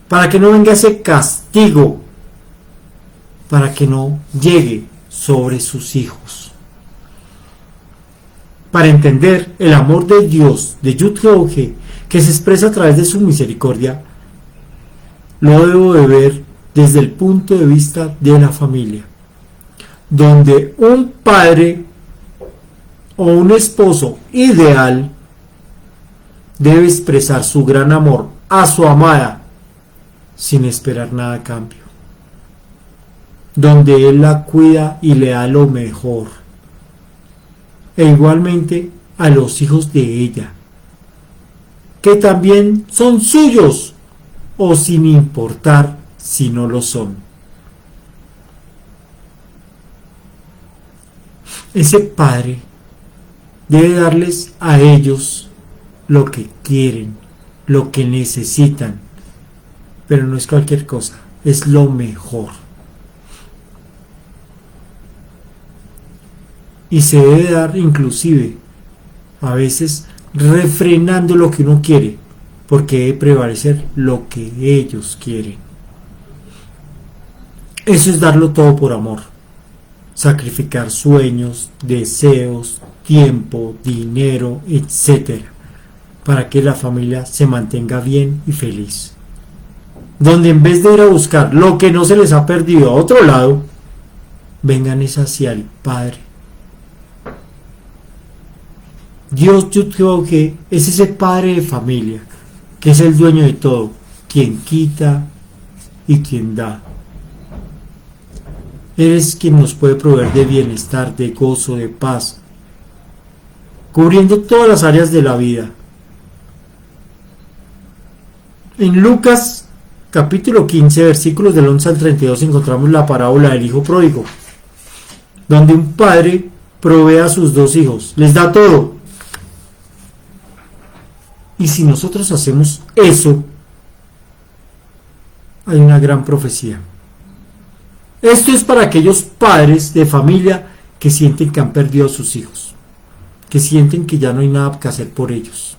Speaker 1: para que no venga ese castigo, para que no llegue sobre sus hijos. Para entender el amor de Dios, de Yud-Heh, que se expresa a través de su misericordia, lo debo de ver desde el punto de vista de la familia, donde un padre o un esposo ideal debe expresar su gran amor a su amada sin esperar nada a cambio, donde él la cuida y le da lo mejor, e igualmente a los hijos de ella, que también son suyos, o sin importar si no lo son. Ese padre debe darles a ellos lo que quieren, lo que necesitan, pero no es cualquier cosa, es lo mejor. Y se debe dar inclusive, a veces, refrenando lo que uno quiere, porque debe prevalecer lo que ellos quieren. Eso es darlo todo por amor. Sacrificar sueños, deseos, tiempo, dinero, etc., para que la familia se mantenga bien y feliz. Donde en vez de ir a buscar lo que no se les ha perdido a otro lado, vengan es hacia el Padre. Dios Yud-Heh es ese Padre de familia, que es el dueño de todo, quien quita y quien da. Él es quien nos puede proveer de bienestar, de gozo, de paz, cubriendo todas las áreas de la vida. En Lucas capítulo 15, versículos del 11 al 32, encontramos la parábola del hijo pródigo, donde un padre provee a sus dos hijos, les da todo. Y si nosotros hacemos eso, hay una gran profecía. Esto es para aquellos padres de familia que sienten que han perdido a sus hijos, que sienten que ya no hay nada que hacer por ellos.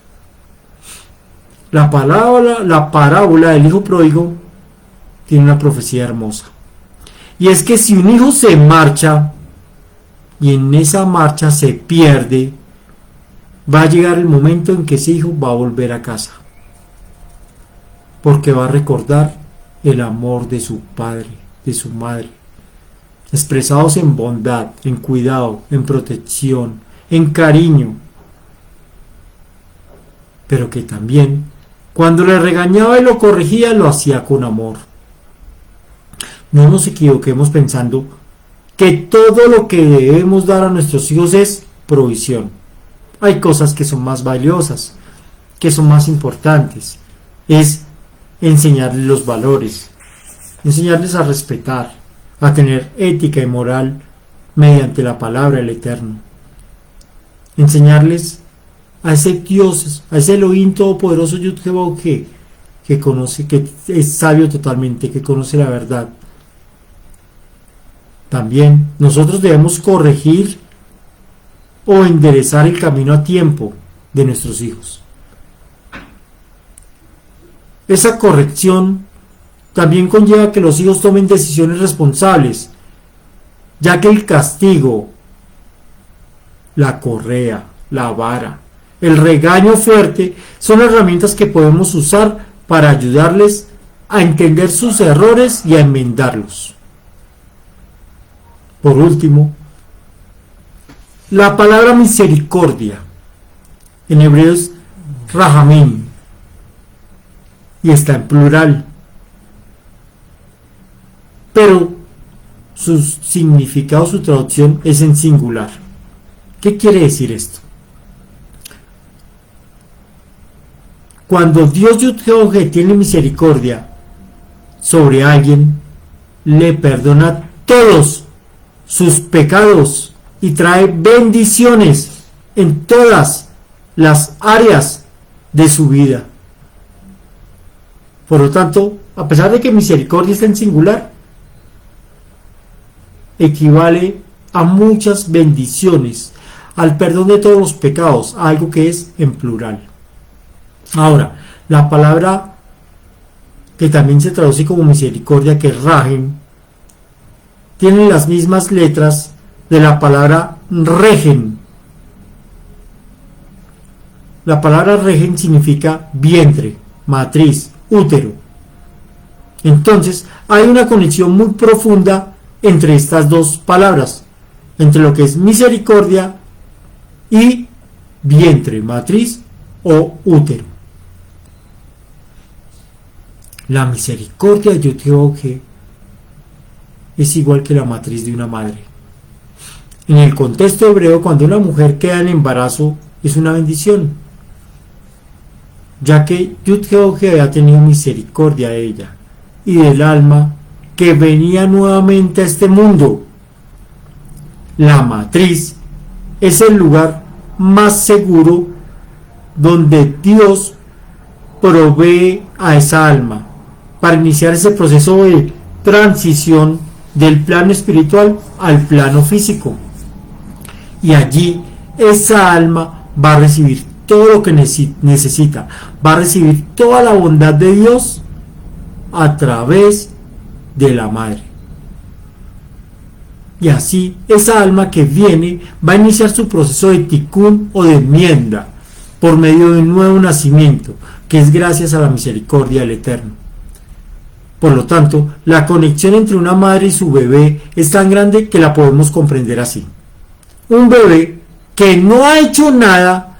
Speaker 1: La parábola del hijo pródigo tiene una profecía hermosa. Y es que si un hijo se marcha y en esa marcha se pierde, va a llegar el momento en que ese hijo va a volver a casa, porque va a recordar el amor de su padre, de su madre, expresados en bondad, en cuidado, en protección, en cariño, pero que también cuando le regañaba y lo corregía lo hacía con amor. No nos equivoquemos pensando que todo lo que debemos dar a nuestros hijos es provisión. Hay cosas que son más valiosas, que son más importantes. Es enseñarles los valores, enseñarles a respetar, a tener ética y moral mediante la palabra del Eterno. Enseñarles a ese Dios, a ese Elohim Todopoderoso Yud-Heh, que conoce, que es sabio totalmente, que conoce la verdad. También nosotros debemos corregir o enderezar el camino a tiempo de nuestros hijos. Esa corrección también conlleva que los hijos tomen decisiones responsables, ya que el castigo, la correa, la vara, el regaño fuerte son herramientas que podemos usar para ayudarles a entender sus errores y a enmendarlos. Por último, la palabra misericordia, en hebreo es rahamim, y está en plural, pero su significado, su traducción es en singular. ¿Qué quiere decir esto? Cuando Dios Yud-Heh-Vah-Heh tiene misericordia sobre alguien, le perdona todos sus pecados y trae bendiciones en todas las áreas de su vida. Por lo tanto, a pesar de que misericordia está en singular, equivale a muchas bendiciones, al perdón de todos los pecados, a algo que es en plural. Ahora, la palabra que también se traduce como misericordia, que es rahem, tiene las mismas letras de la palabra regen. La palabra regen significa vientre, matriz, útero. Entonces, hay una conexión muy profunda entre estas dos palabras, entre lo que es misericordia y vientre, matriz o útero. La misericordia de Yud-Heh-Vah-Heh es igual que la matriz de una madre. En el contexto hebreo, cuando una mujer queda en embarazo, es una bendición, ya que Yud-Heh-Vah-Heh había tenido misericordia de ella y del alma que venía nuevamente a este mundo. La matriz es el lugar más seguro donde Dios provee a esa alma para iniciar ese proceso de transición del plano espiritual al plano físico. Y allí esa alma va a recibir todo lo que necesita, va a recibir toda la bondad de Dios a través de la madre. Y así esa alma que viene va a iniciar su proceso de tikkun o de enmienda por medio de un nuevo nacimiento, que es gracias a la misericordia del Eterno. Por lo tanto, la conexión entre una madre y su bebé es tan grande que la podemos comprender así. Un bebé que no ha hecho nada,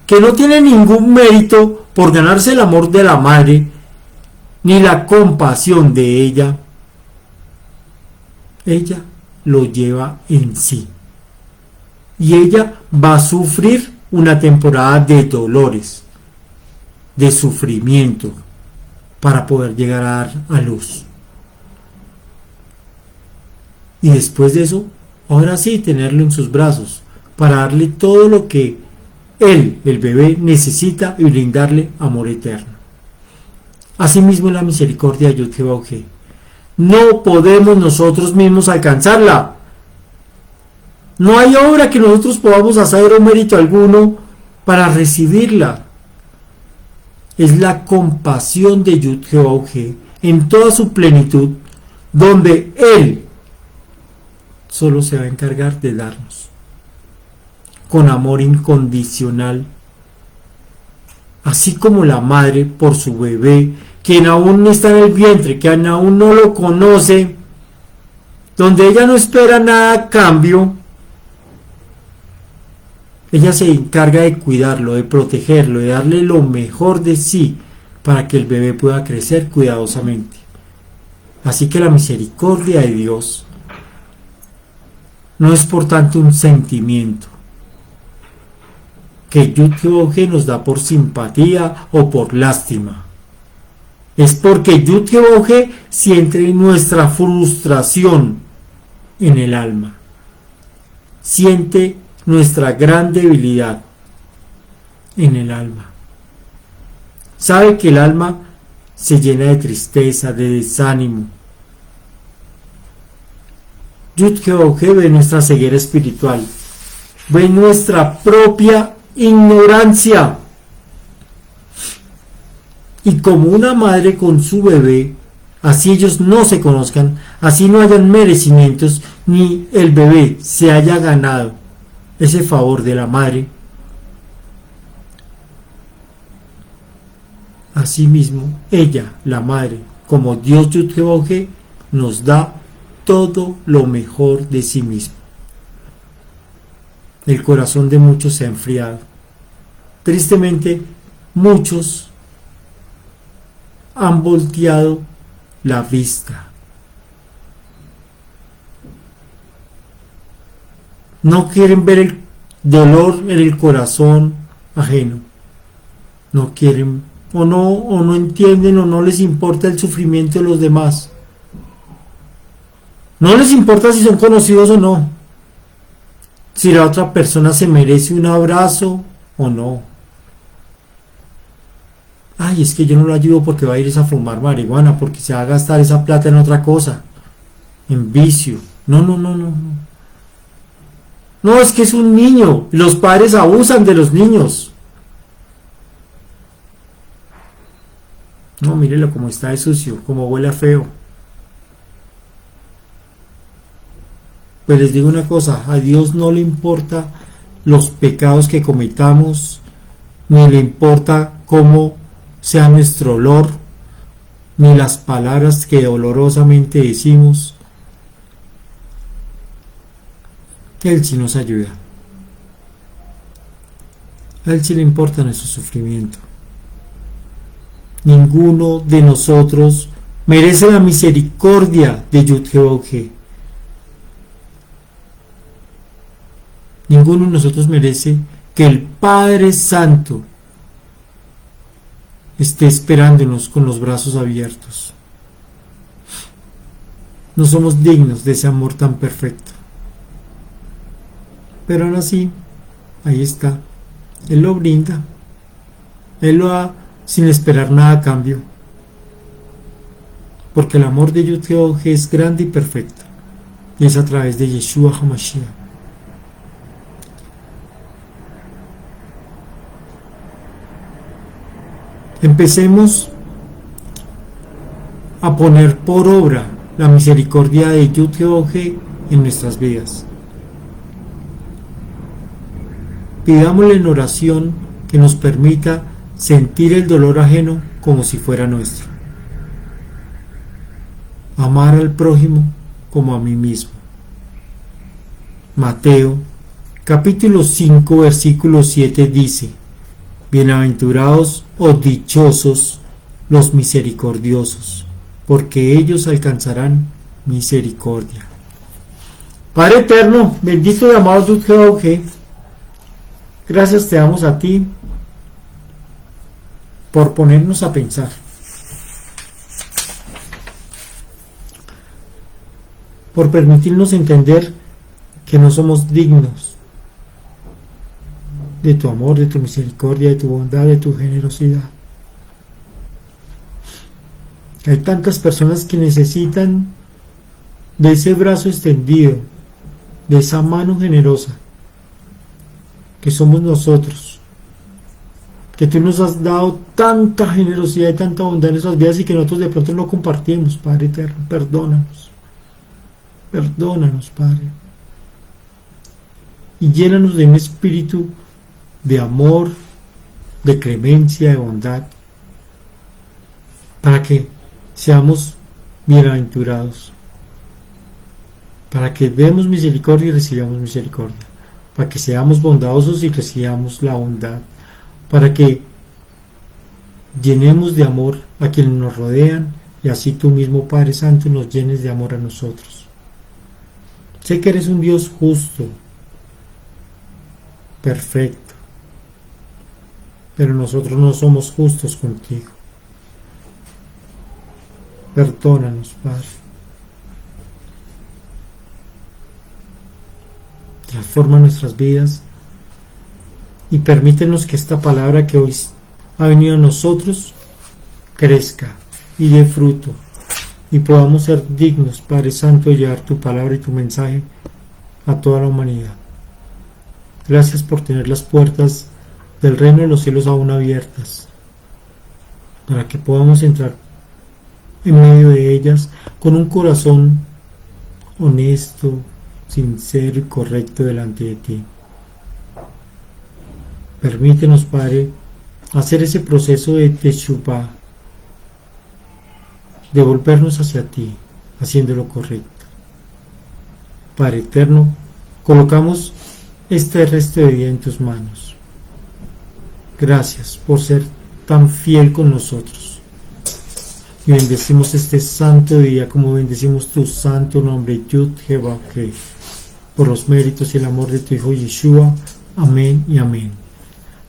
Speaker 1: que no tiene ningún mérito por ganarse el amor de la madre, ni la compasión de ella lo lleva en sí. Y ella va a sufrir una temporada de dolores, de sufrimiento, para poder llegar a dar a luz. Y después de eso, ahora sí, tenerlo en sus brazos, para darle todo lo que él, el bebé, necesita y brindarle amor eterno. Asimismo, la misericordia de Yud-Heh-Vah-Heh. No podemos nosotros mismos alcanzarla. No hay obra que nosotros podamos hacer o mérito alguno para recibirla. Es la compasión de Yud-Heh-Vah-Heh en toda su plenitud, donde Él solo se va a encargar de darnos con amor incondicional, así como la madre por su bebé, quien aún está en el vientre, quien aún no lo conoce, donde ella no espera nada a cambio. Ella se encarga de cuidarlo, de protegerlo, de darle lo mejor de sí para que el bebé pueda crecer cuidadosamente. Así que la misericordia de Dios no es por tanto un sentimiento que Yud-Heh-Vah-Heh nos da por simpatía o por lástima. Es porque Yud-Heh-Vah-Heh siente nuestra frustración en el alma, siente nuestra gran debilidad en el alma. Sabe que el alma se llena de tristeza, de desánimo. Yud-Heh-Vav-Heh ve nuestra ceguera espiritual, ve nuestra propia ignorancia. Y como una madre con su bebé, así ellos no se conozcan, así no hayan merecimientos, ni el bebé se haya ganado ese favor de la madre, asimismo ella, la madre, como Dios Yud-Heh-Vav-Heh, nos da todo lo mejor de sí mismo. El corazón de muchos se ha enfriado. Tristemente, muchos han volteado la vista. No quieren ver el dolor en el corazón ajeno. No quieren o no entienden o no les importa el sufrimiento de los demás. No les importa si son conocidos o no. Si la otra persona se merece un abrazo o no. Ay, es que yo no lo ayudo porque va a ir a fumar marihuana, porque se va a gastar esa plata en otra cosa, en vicio. No. No, es que es un niño. Los padres abusan de los niños. No, mírelo como está de sucio, como huele a feo. Pues les digo una cosa, a Dios no le importa los pecados que cometamos, ni le importa cómo sea nuestro olor, ni las palabras que dolorosamente decimos. Él sí nos ayuda. A Él sí le importa nuestro sufrimiento. Ninguno de nosotros merece la misericordia de Yud-Heh-Vav-Heh. Ninguno de nosotros merece que el Padre Santo esté esperándonos con los brazos abiertos. No somos dignos de ese amor tan perfecto. Pero aún así, ahí está. Él lo brinda. Él lo da sin esperar nada a cambio. Porque el amor de Yud-Heh-Vav-Heh es grande y perfecto. Y es a través de Yeshua HaMashiach. Empecemos a poner por obra la misericordia de Yud-Heh-Vav-Heh en nuestras vidas. Pidámosle en oración que nos permita sentir el dolor ajeno como si fuera nuestro. Amar al prójimo como a mí mismo. Mateo, capítulo 5, versículo 7 dice: Bienaventurados o dichosos los misericordiosos, porque ellos alcanzarán misericordia. Padre eterno, bendito y amado Yud-Heh-Vav-Heh, gracias te damos a ti por ponernos a pensar. Por permitirnos entender que no somos dignos de tu amor, de tu misericordia, de tu bondad, de tu generosidad. Hay tantas personas que necesitan de ese brazo extendido, de esa mano generosa, que somos nosotros, que tú nos has dado tanta generosidad y tanta bondad en nuestras vidas y que nosotros de pronto no compartimos. Padre eterno, perdónanos, Padre, y llénanos de un espíritu de amor, de clemencia, de bondad, para que seamos bienaventurados, para que demos misericordia y recibamos misericordia, para que seamos bondadosos y recibamos la bondad, para que llenemos de amor a quienes nos rodean y así tú mismo, Padre Santo, nos llenes de amor a nosotros. Sé que eres un Dios justo, perfecto, pero nosotros no somos justos contigo. Perdónanos, Padre. Transforma nuestras vidas y permítenos que esta palabra que hoy ha venido a nosotros crezca y dé fruto, y podamos ser dignos, Padre Santo, de llevar tu palabra y tu mensaje a toda la humanidad. Gracias por tener las puertas del reino de los cielos aún abiertas, para que podamos entrar en medio de ellas con un corazón honesto, sincero y correcto delante de ti. Permítenos, Padre, hacer ese proceso de teshuvá, de volvernos hacia ti, haciendo lo correcto. Padre eterno, colocamos este resto de día en tus manos. Gracias por ser tan fiel con nosotros. Y bendecimos este santo día como bendecimos tu santo nombre, Yud Jehová, por los méritos y el amor de tu Hijo Yeshua. Amén y amén.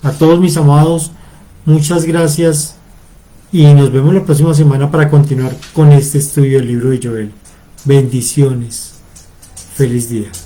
Speaker 1: A todos mis amados, muchas gracias y nos vemos la próxima semana para continuar con este estudio del libro de Joel. Bendiciones. Feliz día.